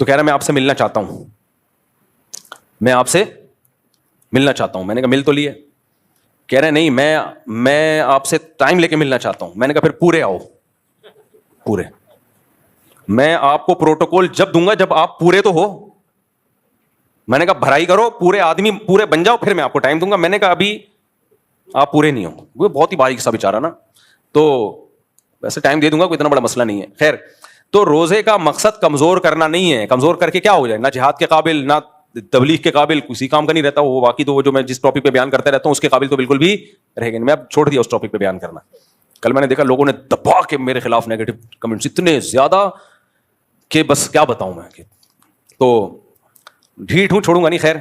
تو کہہ رہا میں آپ سے ملنا چاہتا ہوں, میں آپ سے ملنا چاہتا ہوں. میں نے کہا مل تو لیے. کہہ رہے نہیں میں آپ سے ٹائم لے کے ملنا چاہتا ہوں. میں نے کہا پھر پورے آؤ, پورے. میں آپ کو پروٹوکول جب دوں گا جب آپ پورے تو ہو. میں نے کہا بھرائی کرو, پورے آدمی پورے بن جاؤ, پھر میں آپ کو ٹائم دوں گا. میں نے کہا ابھی آپ پورے نہیں ہو. وہ بہت ہی باریک سا بیچارہ نا, تو ویسے ٹائم دے دوں گا, کوئی اتنا بڑا مسئلہ نہیں ہے. خیر, تو روزے کا مقصد کمزور کرنا نہیں ہے. کمزور کر کے کیا ہو جائے, نہ جہاد کے قابل نہ تبلیغ کے قابل, کسی کام کا نہیں رہتا وہ. باقی تو وہ جو میں جس ٹاپک پہ بیان کرتا رہتا ہوں اس کے قابل تو بالکل بھی رہے گا. میں اب چھوڑ دیا اس ٹاپک پہ بیان کرنا. کل میں نے دیکھا لوگوں نے دبا کے میرے خلاف نیگیٹو کمنٹس اتنے زیادہ کہ بس کیا بتاؤں میں. تو ڈھیٹ ہوں, چھوڑوں گا نہیں. خیر,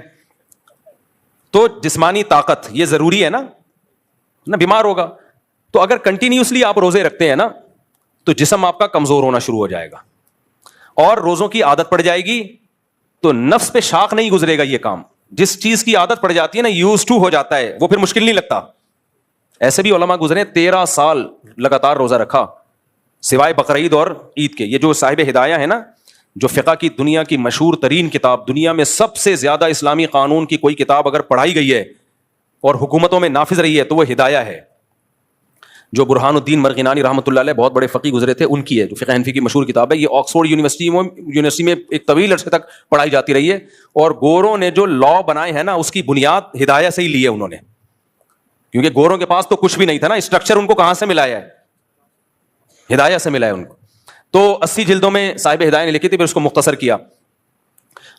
تو جسمانی طاقت یہ ضروری ہے نا, بیمار ہوگا تو اگر کنٹینیوسلی آپ روزے رکھتے ہیں نا تو جسم آپ کا کمزور ہونا شروع ہو جائے گا اور روزوں کی عادت پڑ جائے گی. تو نفس پہ شاق نہیں گزرے گا یہ کام. جس چیز کی عادت پڑ جاتی ہے نا, یوز ٹو ہو جاتا ہے, وہ پھر مشکل نہیں لگتا. ایسے بھی علماء گزرے 13 سال لگاتار روزہ رکھا سوائے بقرعید اور عید کے. یہ جو صاحب ہدایہ ہے نا, جو فقہ کی دنیا کی مشہور ترین کتاب, دنیا میں سب سے زیادہ اسلامی قانون کی کوئی کتاب اگر پڑھائی گئی ہے اور حکومتوں میں نافذ رہی ہے تو وہ ہدایہ ہے, جو برہان الدین مرغینانی رحمۃ اللہ علیہ بہت بڑے فقیہ گزرے تھے, ان کی ہے, جو فقہ حنفی کی مشہور کتاب ہے. یہ آکسفورڈ یونیورسٹی میں ایک طویل عرصے تک پڑھائی جاتی رہی ہے. اور گوروں نے جو لا بنائے ہیں نا اس کی بنیاد ہدایہ سے ہی لی ہے انہوں نے, کیونکہ گوروں کے پاس تو کچھ بھی نہیں تھا نا, اسٹرکچر ان کو کہاں سے ملا ہے, ہدایہ سے ملا ہے ان کو. تو 80 جلدوں میں صاحب ہدایہ نے لکھی تھی, پھر اس کو مختصر کیا.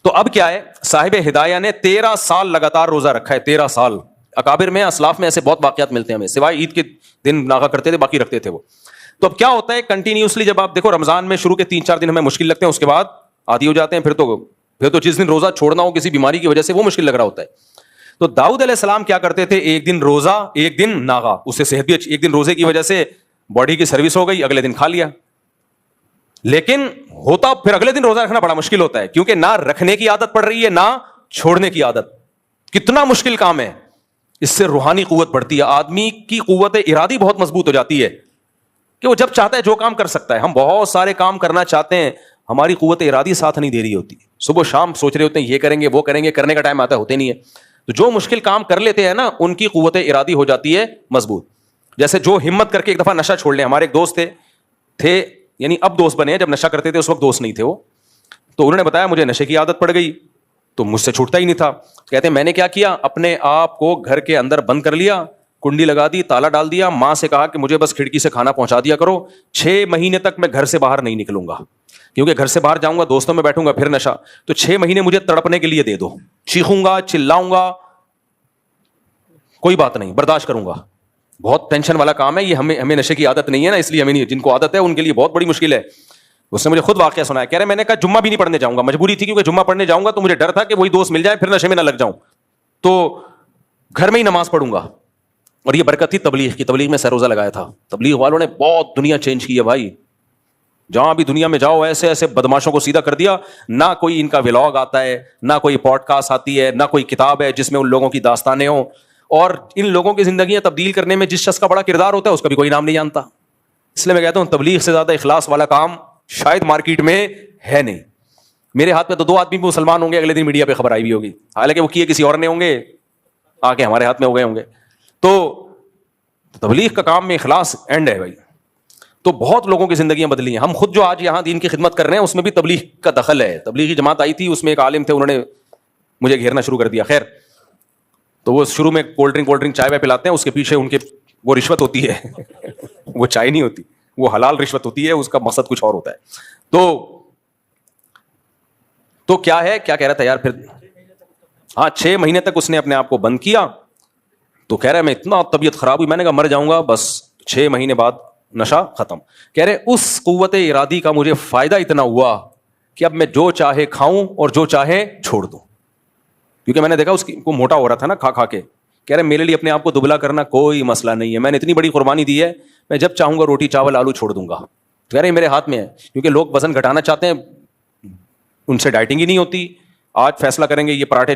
تو اب کیا ہے, صاحب ہدایہ نے 13 سال لگاتار روزہ رکھا ہے. 13 سال. اکابر میں اسلاف میں ایسے بہت واقعات ملتے ہیں ہمیں, سوائے عید کے دن ناغا کرتے تھے, باقی رکھتے تھے وہ. تو اب کیا ہوتا ہے, کنٹینیوسلی جب آپ دیکھو رمضان میں شروع کے 3-4 دن ہمیں مشکل لگتے ہیں, اس کے بعد عادی ہو جاتے ہیں. پھر تو جس دن روزہ چھوڑنا ہو کسی بیماری کی وجہ سے وہ مشکل لگ رہا ہوتا ہے. تو داؤد علیہ السلام کیا کرتے تھے, ایک دن روزہ ایک دن ناغا, اس سے صحت بھی اچھی. ایک دن روزے کی وجہ سے باڈی کی سروس ہو گئی, اگلے دن کھا لیا. لیکن ہوتا پھر اگلے دن روزہ رکھنا بڑا مشکل ہوتا ہے, کیونکہ نہ رکھنے کی عادت پڑ رہی ہے نہ چھوڑنے کی عادت. کتنا مشکل کام ہے. اس سے روحانی قوت بڑھتی ہے, آدمی کی قوت ارادی بہت مضبوط ہو جاتی ہے کہ وہ جب چاہتا ہے جو کام کر سکتا ہے. ہم بہت سارے کام کرنا چاہتے ہیں, ہماری قوت ارادی ساتھ نہیں دے رہی ہوتی. صبح شام سوچ رہے ہوتے ہیں یہ کریں گے وہ کریں گے, کرنے کا ٹائم آتا ہے ہوتے نہیں ہے. تو جو مشکل کام کر لیتے ہیں نا ان کی قوت ارادی ہو جاتی ہے مضبوط. جیسے جو ہمت کر کے ایک دفعہ نشہ چھوڑ لیں. ہمارے ایک دوست تھے یعنی اب دوست بنے ہیں, جب نشہ کرتے تھے اس وقت دوست نہیں تھے وہ. تو انہوں نے بتایا مجھے نشے کی عادت پڑ گئی تو مجھ سے چھوٹتا ہی نہیں تھا. کہتے ہیں میں نے کیا کیا, اپنے آپ کو گھر کے اندر بند کر لیا, کنڈی لگا دی, تالا ڈال دیا, ماں سے کہا کہ مجھے بس کھڑکی سے کھانا پہنچا دیا کرو. 6 مہینے تک میں گھر سے باہر نہیں نکلوں گا, کیونکہ گھر سے باہر جاؤں گا دوستوں میں بیٹھوں گا پھر نشہ. تو 6 مہینے مجھے تڑپنے کے لیے دے دو, چیخوں گا چلاؤں گا کوئی بات نہیں, برداشت کروں گا. بہت ٹینشن والا کام ہے یہ. ہمیں نشے کی عادت نہیں ہے نا, اس لیے ہمیں نہیں. جن کو عادت ہے ان کے لیے بہت بڑی مشکل ہے. اس نے مجھے خود واقعہ سنایا, کہہ رہے میں نے کہا جمعہ بھی نہیں پڑھنے جاؤں گا, مجبوری تھی کیونکہ جمعہ پڑھنے جاؤں گا تو مجھے ڈر تھا کہ وہی دوست مل جائے پھر نشے میں نہ لگ جاؤں, تو گھر میں ہی نماز پڑھوں گا. اور یہ برکت تھی تبلیغ کی. تبلیغ میں سہ روزہ لگایا تھا. تبلیغ والوں نے بہت دنیا چینج کی ہے بھائی. جہاں بھی دنیا میں جاؤ ایسے ایسے بدماشوں کو سیدھا کر دیا. نہ کوئی ان کا ولاگ آتا ہے, نہ کوئی پوڈ کاسٹ آتی ہے, نہ کوئی کتاب ہے جس میں ان لوگوں کی داستانیں ہوں. اور ان لوگوں کی زندگیاں تبدیل کرنے میں جس شخص کا بڑا کردار ہوتا ہے اس کا بھی کوئی نام نہیں جانتا. اس لیے میں کہتا ہوں تبلیغ سے زیادہ اخلاص والا کام شاید مارکیٹ میں ہے نہیں. میرے ہاتھ میں تو 2 آدمی بھی مسلمان ہوں گے, اگلے دن میڈیا پہ خبر آئی بھی ہوگی, حالانکہ وہ کیے کسی اور نے ہوں گے, آ کے ہمارے ہاتھ میں ہو گئے ہوں گے. تو تبلیغ کا کام میں اخلاص اینڈ ہے بھائی. تو بہت لوگوں کی زندگیاں بدلی ہیں. ہم خود جو آج یہاں دین کی خدمت کر رہے ہیں اس میں بھی تبلیغ کا دخل ہے. تبلیغی جماعت آئی تھی, اس میں ایک عالم تھے, انہوں نے مجھے گھیرنا شروع کر دیا. خیر, تو وہ شروع میں کولڈ ڈرنک چائے وائے پلاتے ہیں, اس کے پیچھے ان کے وہ رشوت ہوتی ہے وہ چائے نہیں ہوتی, وہ حلال رشوت ہوتی ہے, اس کا مقصد کچھ اور ہوتا ہے. تو کیا ہے, کیا کہہ رہا تھا یار, پھر ہاں 6 مہینے تک اس نے اپنے آپ کو بند کیا. تو کہہ رہا ہے میں اتنا طبیعت خراب ہوئی, میں نے کہا مر جاؤں گا بس. 6 مہینے بعد نشہ ختم. کہہ رہے اس قوت ارادی کا مجھے فائدہ اتنا ہوا کہ اب میں جو چاہے کھاؤں اور جو چاہے چھوڑ دوں, کیونکہ میں نے دیکھا اس کو موٹا ہو رہا تھا نا کھا کے. کہہ رہے میرے لیے اپنے آپ کو دبلا کرنا کوئی مسئلہ نہیں ہے, میں نے اتنی بڑی قربانی دی ہے, میں جب چاہوں گا روٹی چاول آلو چھوڑ دوں گا. کہہ رہے میرے ہاتھ میں ہے, کیونکہ لوگ وزن گھٹانا چاہتے ہیں, ان سے ڈائٹنگ ہی نہیں ہوتی. آج فیصلہ کریں گے یہ پراٹھے